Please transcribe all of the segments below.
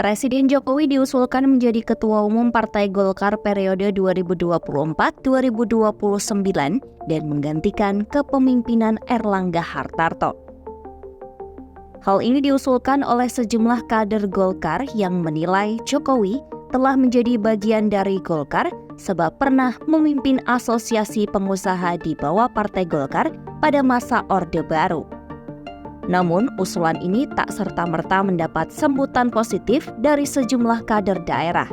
Presiden Jokowi diusulkan menjadi Ketua Umum Partai Golkar periode 2024-2029 dan menggantikan kepemimpinan Erlangga Hartarto. Hal ini diusulkan oleh sejumlah kader Golkar yang menilai Jokowi telah menjadi bagian dari Golkar sebab pernah memimpin asosiasi pengusaha di bawah Partai Golkar pada masa Orde Baru. Namun, usulan ini tak serta-merta mendapat sambutan positif dari sejumlah kader daerah.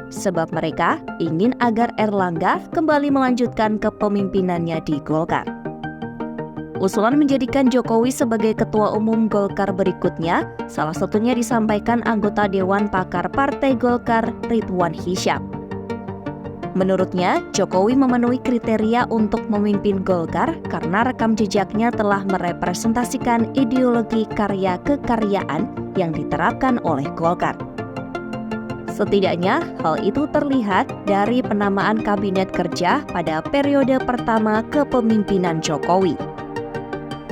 Sebab mereka ingin agar Erlangga kembali melanjutkan kepemimpinannya di Golkar. Usulan menjadikan Jokowi sebagai Ketua Umum Golkar berikutnya, salah satunya disampaikan anggota Dewan Pakar Partai Golkar Ridwan Hisyam. Menurutnya, Jokowi memenuhi kriteria untuk memimpin Golkar karena rekam jejaknya telah merepresentasikan ideologi karya kekaryaan yang diterapkan oleh Golkar. Setidaknya, hal itu terlihat dari penamaan kabinet kerja pada periode pertama kepemimpinan Jokowi.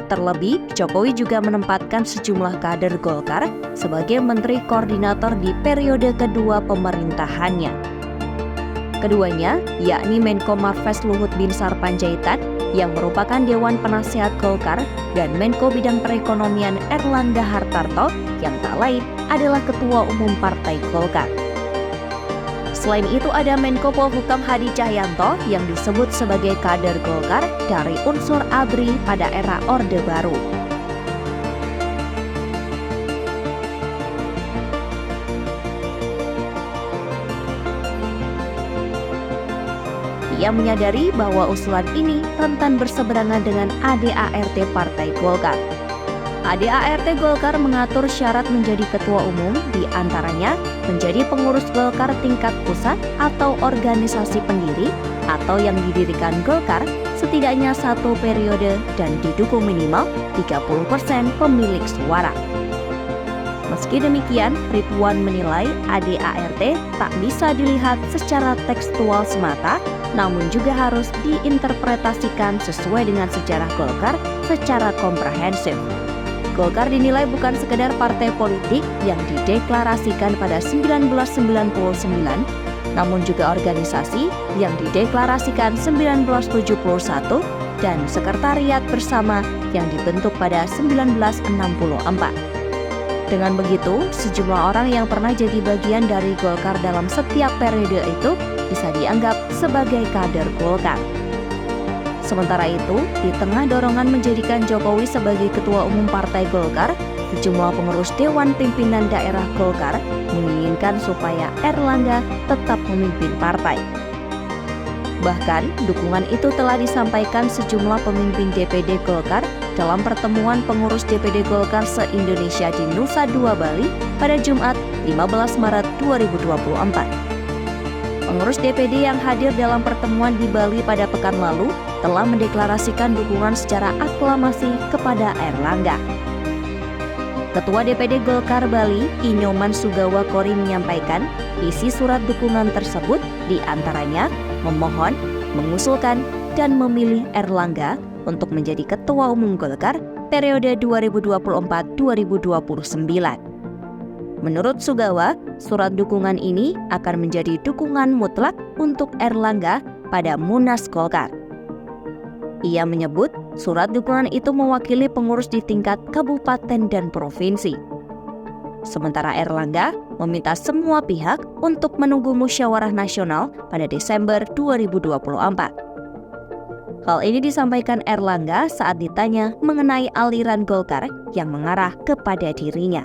Terlebih, Jokowi juga menempatkan sejumlah kader Golkar sebagai menteri koordinator di periode kedua pemerintahannya. Keduanya, yakni Menko Marves Luhut Binsar Panjaitan yang merupakan Dewan Penasehat Golkar dan Menko Bidang Perekonomian Erlangga Hartarto yang tak lain adalah Ketua Umum Partai Golkar. Selain itu ada Menko Polhukam Hadi Cahyanto yang disebut sebagai kader Golkar dari unsur ABRI pada era Orde Baru. Ia menyadari bahwa usulan ini rentan berseberangan dengan ADART Partai Golkar. ADART Golkar mengatur syarat menjadi ketua umum diantaranya menjadi pengurus Golkar tingkat pusat atau organisasi pendiri atau yang didirikan Golkar setidaknya 1 periode dan didukung minimal 30% pemilik suara. Meski demikian, Ridwan menilai ADART tak bisa dilihat secara tekstual semata, namun juga harus diinterpretasikan sesuai dengan sejarah Golkar secara komprehensif. Golkar dinilai bukan sekedar partai politik yang dideklarasikan pada 1999, namun juga organisasi yang dideklarasikan 1971 dan sekretariat bersama yang dibentuk pada 1964. Dengan begitu, sejumlah orang yang pernah jadi bagian dari Golkar dalam setiap periode itu bisa dianggap sebagai kader Golkar. Sementara itu, di tengah dorongan menjadikan Jokowi sebagai Ketua Umum Partai Golkar, sejumlah pengurus Dewan Pimpinan Daerah Golkar menginginkan supaya Erlangga tetap memimpin partai. Bahkan, dukungan itu telah disampaikan sejumlah pemimpin DPD Golkar dalam pertemuan pengurus DPD Golkar se-Indonesia di Nusa Dua Bali pada Jumat 15 Maret 2024. Pengurus DPD yang hadir dalam pertemuan di Bali pada pekan lalu telah mendeklarasikan dukungan secara aklamasi kepada Erlangga. Ketua DPD Golkar Bali, Inyoman Sugawa Kori menyampaikan isi surat dukungan tersebut diantaranya memohon, mengusulkan, dan memilih Erlangga untuk menjadi Ketua Umum Golkar periode 2024-2029. Menurut Sugawa, surat dukungan ini akan menjadi dukungan mutlak untuk Erlangga pada Munas Golkar. Ia menyebut surat dukungan itu mewakili pengurus di tingkat kabupaten dan provinsi. Sementara Erlangga meminta semua pihak untuk menunggu musyawarah nasional pada Desember 2024. Hal ini disampaikan Erlangga saat ditanya mengenai aliran Golkar yang mengarah kepada dirinya.